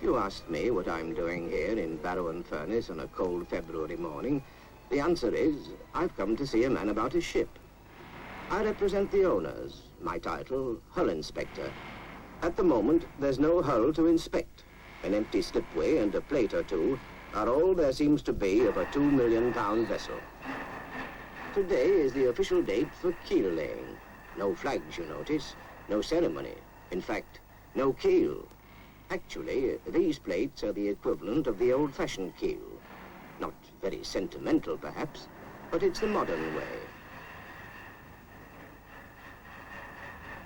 If you asked me what I'm doing here in Barrow In Furness on a cold February morning, the answer is, I've come to see a man about his ship. I represent the owners, my title, Hull Inspector. At the moment, there's no hull to inspect. An empty slipway and a plate or two are all there seems to be of a £2 million vessel. Today is the official date for keel laying. No flags, you notice, no ceremony. In fact, no keel. Actually, these plates are the equivalent of the old-fashioned keel. Not very sentimental, perhaps, but it's the modern way.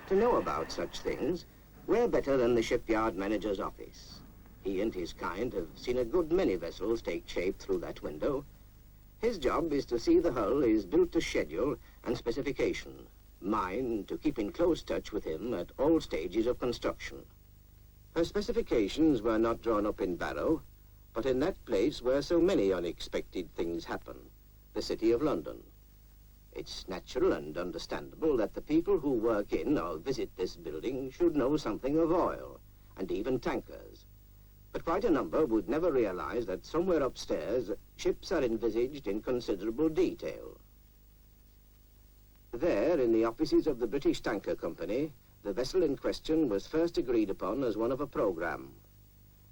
To know about such things, where better than the shipyard manager's office? He and his kind have seen a good many vessels take shape through that window. His job is to see the hull is built to schedule and specification. Mine, to keep in close touch with him at all stages of construction. Her specifications were not drawn up in Barrow, but in that place where so many unexpected things happen, the City of London. It's natural and understandable that the people who work in or visit this building should know something of oil, and even tankers. But quite a number would never realize that somewhere upstairs, ships are envisaged in considerable detail. There, in the offices of the British Tanker Company, the vessel in question was first agreed upon as one of a programme.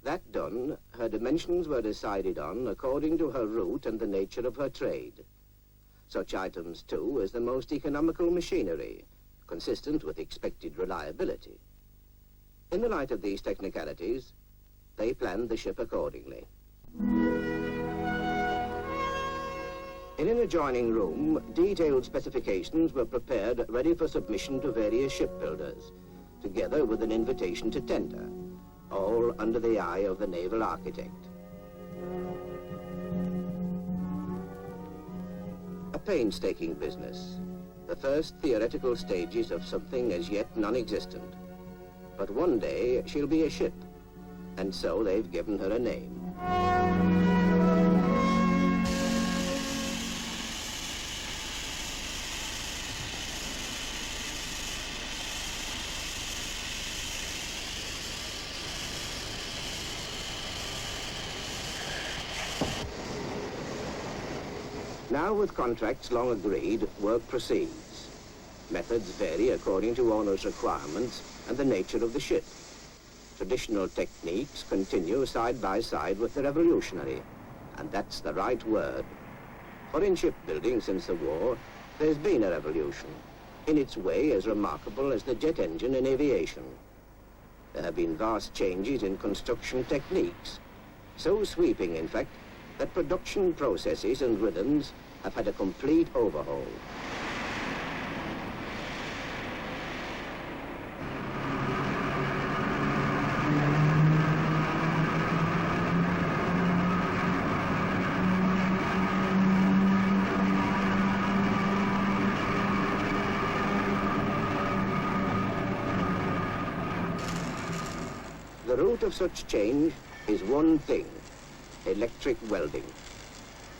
That done, her dimensions were decided on according to her route and the nature of her trade. Such items, too, as the most economical machinery, consistent with expected reliability. In the light of these technicalities, they planned the ship accordingly. In an adjoining room, detailed specifications were prepared ready for submission to various shipbuilders, together with an invitation to tender, all under the eye of the naval architect. A painstaking business, the first theoretical stages of something as yet non-existent. But one day she'll be a ship, and so they've given her a name. Now, with contracts long agreed, work proceeds. Methods vary according to owners' requirements and the nature of the ship. Traditional techniques continue side by side with the revolutionary, and that's the right word. For in shipbuilding since the war, there's been a revolution, in its way as remarkable as the jet engine in aviation. There have been vast changes in construction techniques, so sweeping, in fact, that production processes and rhythms have had a complete overhaul. The root of such change is one thing: electric welding.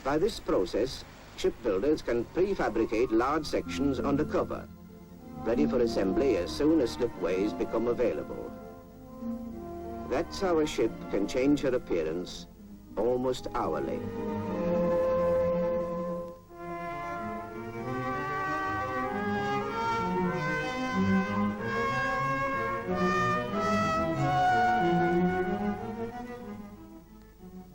By this process, shipbuilders can prefabricate large sections under cover, ready for assembly as soon as slipways become available. That's how a ship can change her appearance almost hourly.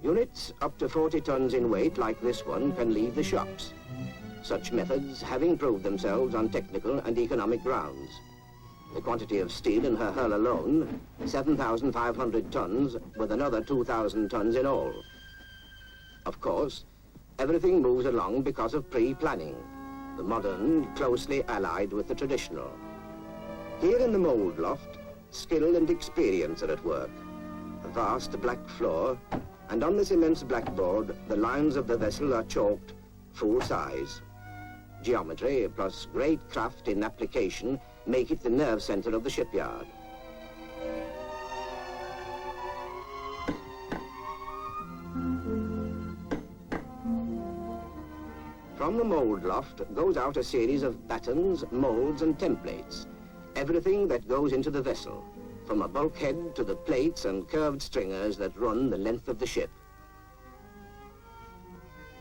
Units up to 40 tons in weight like this one can leave the shops, such methods having proved themselves on technical and economic grounds. The quantity of steel in her hull alone, 7,500 tons, with another 2,000 tons in all. Of course, everything moves along because of pre-planning, the modern closely allied with the traditional. Here in the mould loft, skill and experience are at work. A vast black floor, and on this immense blackboard, the lines of the vessel are chalked full size. Geometry plus great craft in application make it the nerve center of the shipyard. From the mould loft goes out a series of patterns, molds and templates, everything that goes into the vessel, from a bulkhead to the plates and curved stringers that run the length of the ship.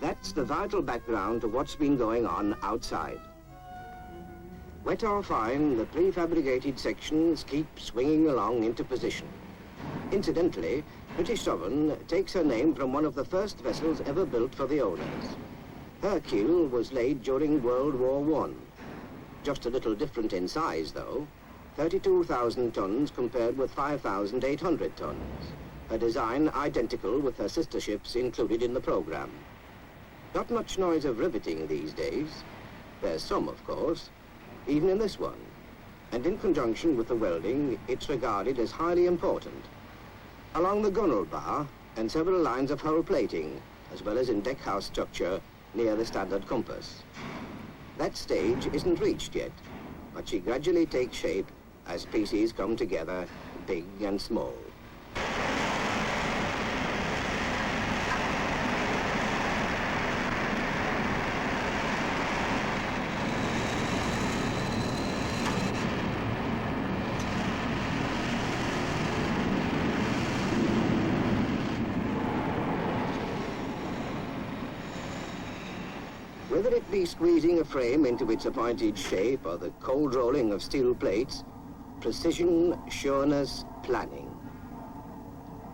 That's the vital background to what's been going on outside. Wet or fine, the prefabricated sections keep swinging along into position. Incidentally, British Sovereign takes her name from one of the first vessels ever built for the owners. Her keel was laid during World War I. Just a little different in size, though. 32,000 tons compared with 5,800 tons. Her design identical with her sister ships included in the program. Not much noise of riveting these days. There's some, of course, even in this one. And in conjunction with the welding, it's regarded as highly important. Along the gunwale bar and several lines of hull plating, as well as in deckhouse structure near the standard compass. That stage isn't reached yet, but she gradually takes shape as pieces come together, big and small. Whether it be squeezing a frame into its appointed shape or the cold rolling of steel plates, precision, sureness, planning.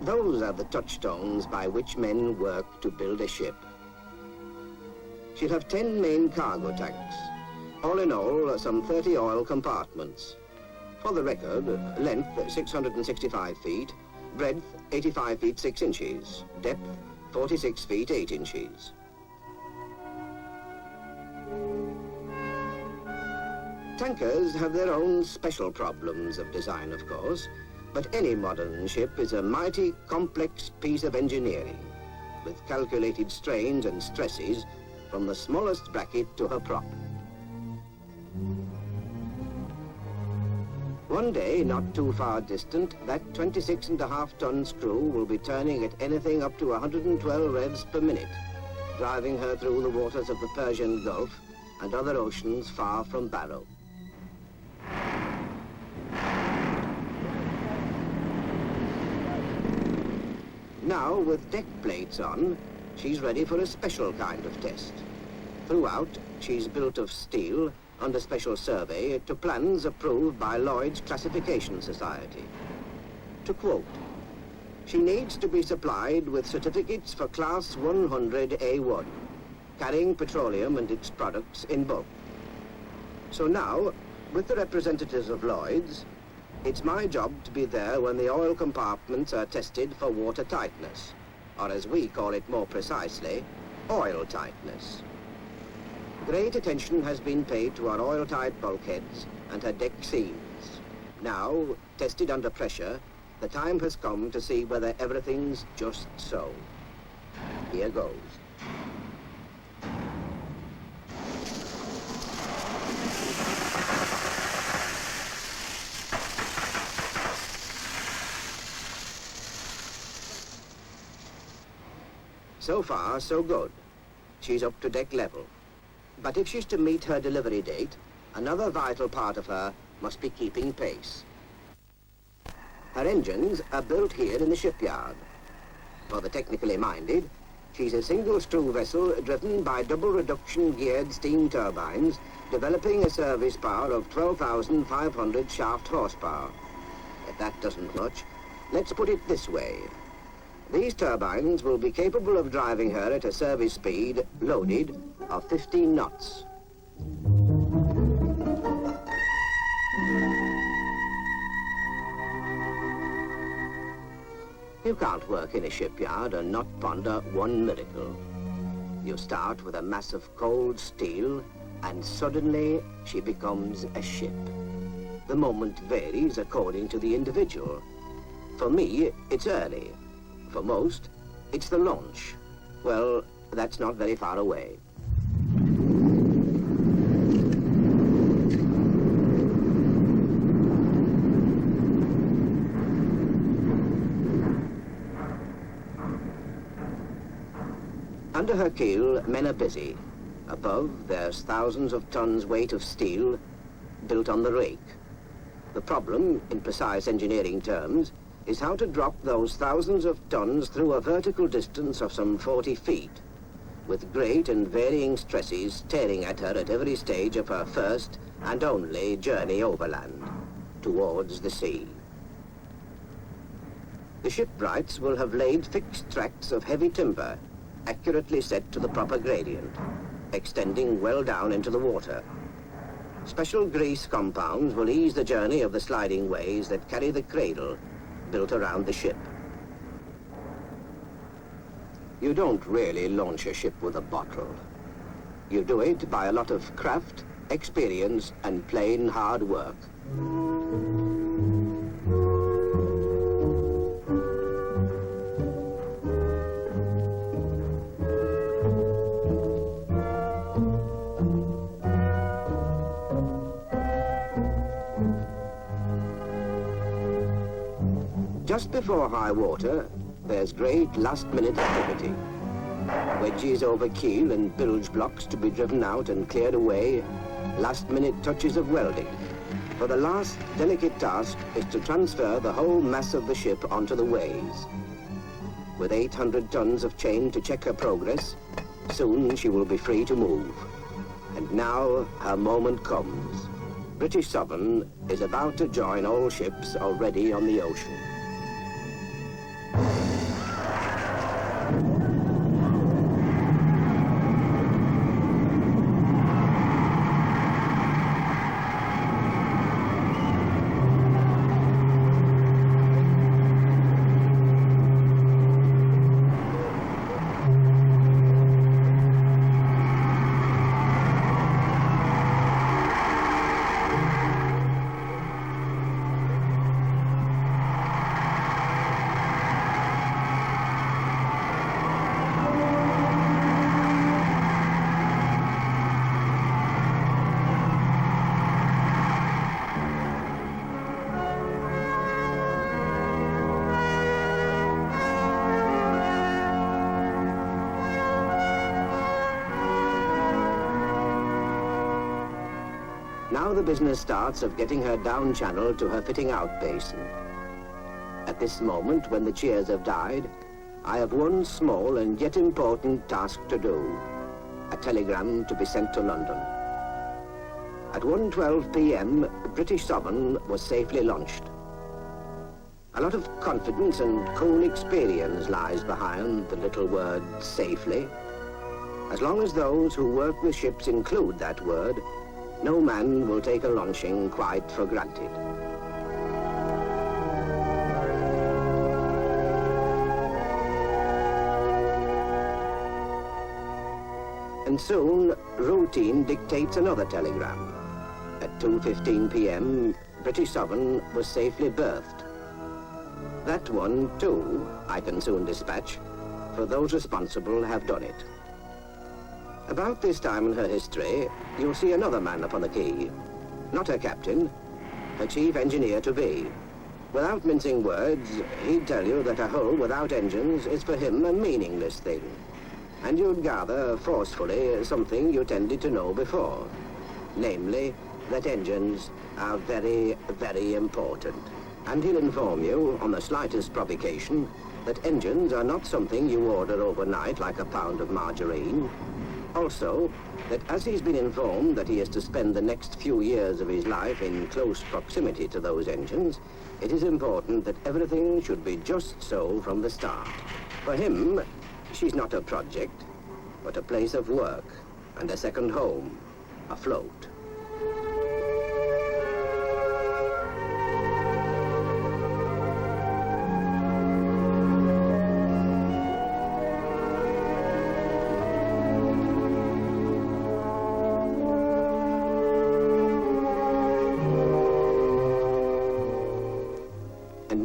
Those are the touchstones by which men work to build a ship. She'll have 10 main cargo tanks. All in all, some 30 oil compartments. For the record, length 665 feet, breadth 85 feet 6 inches, depth 46 feet 8 inches. Tankers have their own special problems of design, of course, but any modern ship is a mighty complex piece of engineering, with calculated strains and stresses from the smallest bracket to her prop. One day, not too far distant, that 26.5-ton screw will be turning at anything up to 112 revs per minute, driving her through the waters of the Persian Gulf and other oceans far from Barrow. Now, with deck plates on, she's ready for a special kind of test. Throughout, she's built of steel under special survey to plans approved by Lloyd's Classification Society. To quote, she needs to be supplied with certificates for Class 100A1, carrying petroleum and its products in bulk. So now, with the representatives of Lloyd's, it's my job to be there when the oil compartments are tested for water tightness, or as we call it more precisely, oil tightness. Great attention has been paid to our oil-tight bulkheads and her deck seams. Now, tested under pressure, the time has come to see whether everything's just so. Here goes. So far, so good. She's up to deck level. But if she's to meet her delivery date, another vital part of her must be keeping pace. Her engines are built here in the shipyard. For the technically minded, she's a single-screw vessel driven by double-reduction geared steam turbines, developing a service power of 12,500 shaft horsepower. If that doesn't much, let's put it this way. These turbines will be capable of driving her at a service speed, loaded, of 15 knots. You can't work in a shipyard and not ponder one miracle. You start with a mass of cold steel, and suddenly she becomes a ship. The moment varies according to the individual. For me, it's early. For most, it's the launch. Well, that's not very far away. Under her keel, men are busy. Above, there's thousands of tons weight of steel built on the rake. The problem, in precise engineering terms, is how to drop those thousands of tons through a vertical distance of some 40 feet, with great and varying stresses tearing at her at every stage of her first and only journey overland, towards the sea. The shipwrights will have laid fixed tracks of heavy timber, accurately set to the proper gradient, extending well down into the water. Special grease compounds will ease the journey of the sliding ways that carry the cradle built around the ship. You don't really launch a ship with a bottle. You do it by a lot of craft, experience, and plain hard work. Just before high water, there's great last-minute activity. Wedges over keel and bilge blocks to be driven out and cleared away, last-minute touches of welding. For the last delicate task is to transfer the whole mass of the ship onto the ways. With 800 tons of chain to check her progress, soon she will be free to move. And now her moment comes. British Southern is about to join all ships already on the ocean. Now the business starts of getting her down channel to her fitting out basin. At this moment, when the cheers have died, I have one small and yet important task to do. A telegram to be sent to London. At 1:12 p.m., British Southern was safely launched. A lot of confidence and cool experience lies behind the little word safely. As long as those who work with ships include that word, no man will take a launching quite for granted. And soon, routine dictates another telegram. At 2:15 p.m., British Southern was safely berthed. That one, too, I can soon dispatch, for those responsible have done it. About this time in her history, you'll see another man upon the quay. Not her captain, her chief engineer-to-be. Without mincing words, he'd tell you that a hull without engines is for him a meaningless thing. And you'd gather forcefully something you tended to know before. Namely, that engines are very, very important. And he'll inform you, on the slightest provocation, that engines are not something you order overnight like a pound of margarine. Also, that as he's been informed that he is to spend the next few years of his life in close proximity to those engines, it is important that everything should be just so from the start. For him, she's not a project, but a place of work and a second home, afloat.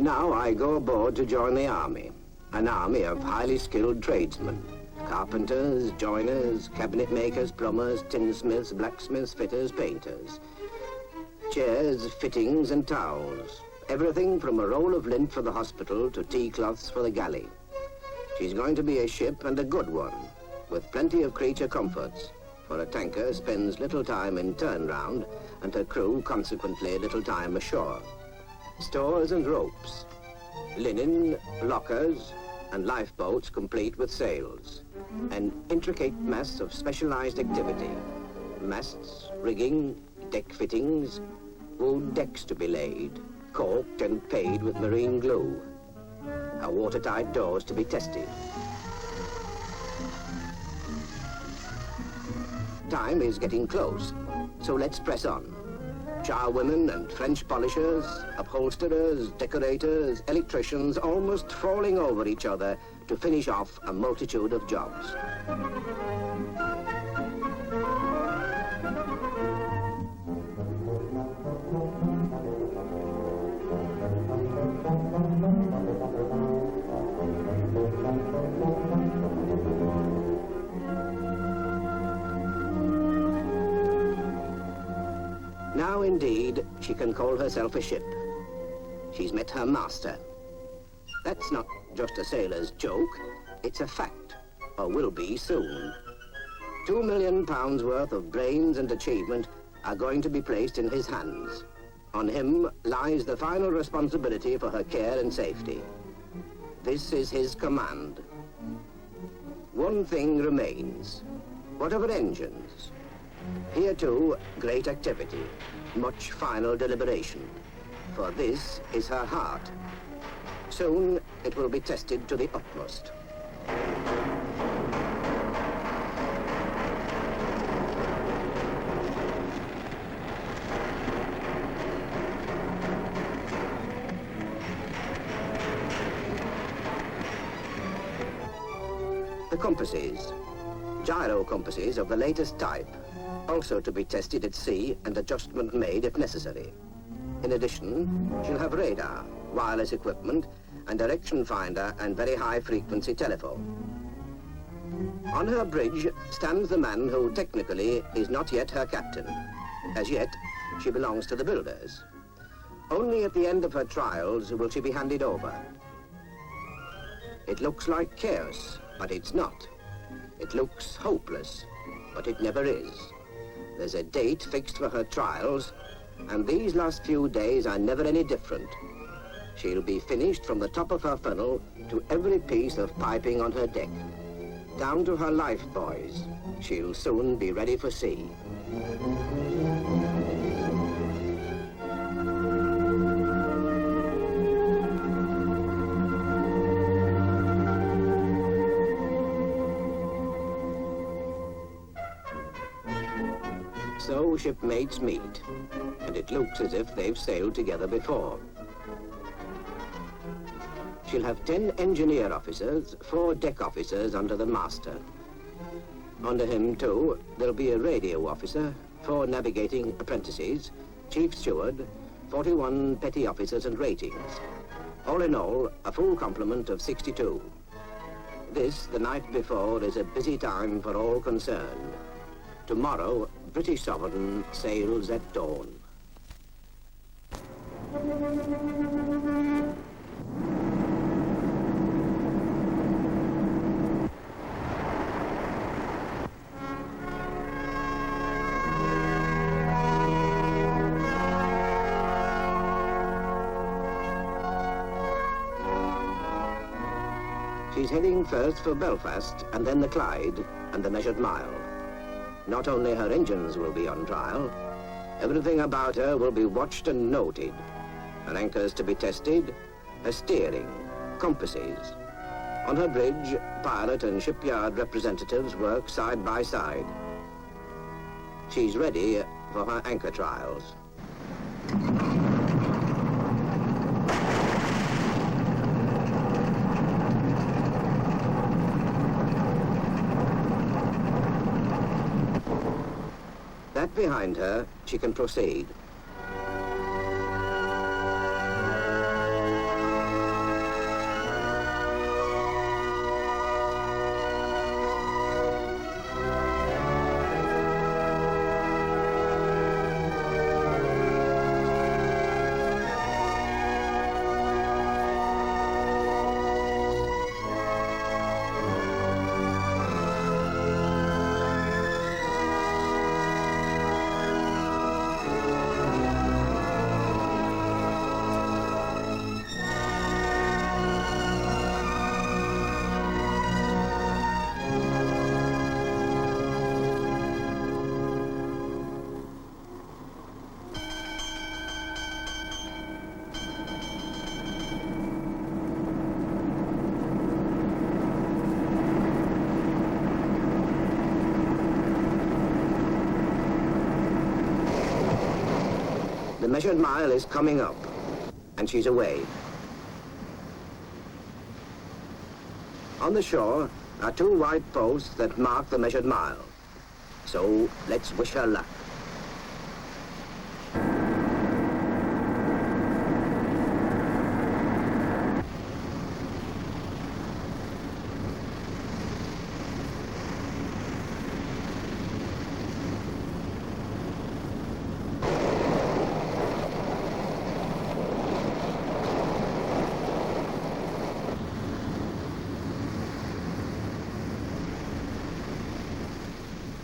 Now I go aboard to join the army, an army of highly skilled tradesmen, carpenters, joiners, cabinet makers, plumbers, tinsmiths, blacksmiths, fitters, painters. Chairs, fittings and towels, everything from a roll of lint for the hospital to tea cloths for the galley. She's going to be a ship and a good one, with plenty of creature comforts, for a tanker spends little time in turnaround and her crew consequently little time ashore. Stores and ropes, linen, lockers, and lifeboats complete with sails. An intricate mass of specialized activity. Masts, rigging, deck fittings, wood decks to be laid, caulked and paid with marine glue. Our watertight doors to be tested. Time is getting close, so let's press on. Charwomen and French polishers, upholsterers, decorators, electricians, almost falling over each other to finish off a multitude of jobs. Now, indeed, she can call herself a ship. She's met her master. That's not just a sailor's joke, it's a fact, or will be soon. £2 million worth of brains and achievement are going to be placed in his hands. On him lies the final responsibility for her care and safety. This is his command. One thing remains. What of her engines? Here too, great activity, much final deliberation. For this is her heart. Soon it will be tested to the utmost. The compasses, gyro compasses of the latest type, also to be tested at sea and adjustment made if necessary. In addition, she'll have radar, wireless equipment, and direction finder and very high-frequency telephone. On her bridge stands the man who technically is not yet her captain. As yet, she belongs to the builders. Only at the end of her trials will she be handed over. It looks like chaos, but it's not. It looks hopeless, but it never is. There's a date fixed for her trials, and these last few days are never any different. She'll be finished from the top of her funnel to every piece of piping on her deck. Down to her life buoys. She'll soon be ready for sea. So shipmates meet, and it looks as if they've sailed together before. She'll have 10 engineer officers, 4 deck officers under the master. Under him, too, there'll be a radio officer, 4 navigating apprentices, chief steward, 41 petty officers and ratings. All in all, a full complement of 62. This, the night before, is a busy time for all concerned. Tomorrow, British Sovereign sails at dawn. She's heading first for Belfast and then the Clyde and the measured mile. Not only her engines will be on trial, everything about her will be watched and noted. Her anchors to be tested, her steering, compasses. On her bridge, pilot and shipyard representatives work side by side. She's ready for her anchor trials. That behind her, she can proceed. measured mile is coming up, and she's away. On the shore are 2 white posts that mark the measured mile. So let's wish her luck.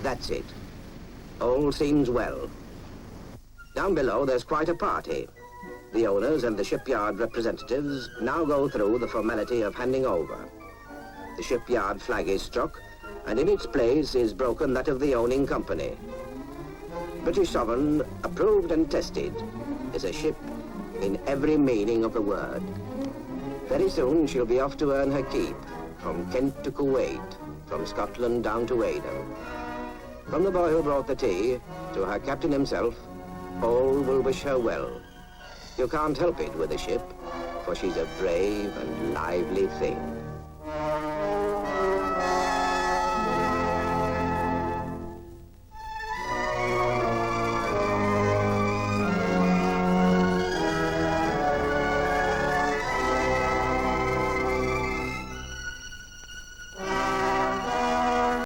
That's it. All seems well. Down below, there's quite a party. The owners and the shipyard representatives now go through the formality of handing over. The shipyard flag is struck, and in its place is broken that of the owning company. British Sovereign, approved and tested, is a ship in every meaning of the word. Very soon she'll be off to earn her keep, from Kent to Kuwait, from Scotland down to Aden. From the boy who brought the tea to her captain himself, all will wish her well. You can't help it with a ship, for she's a brave and lively thing.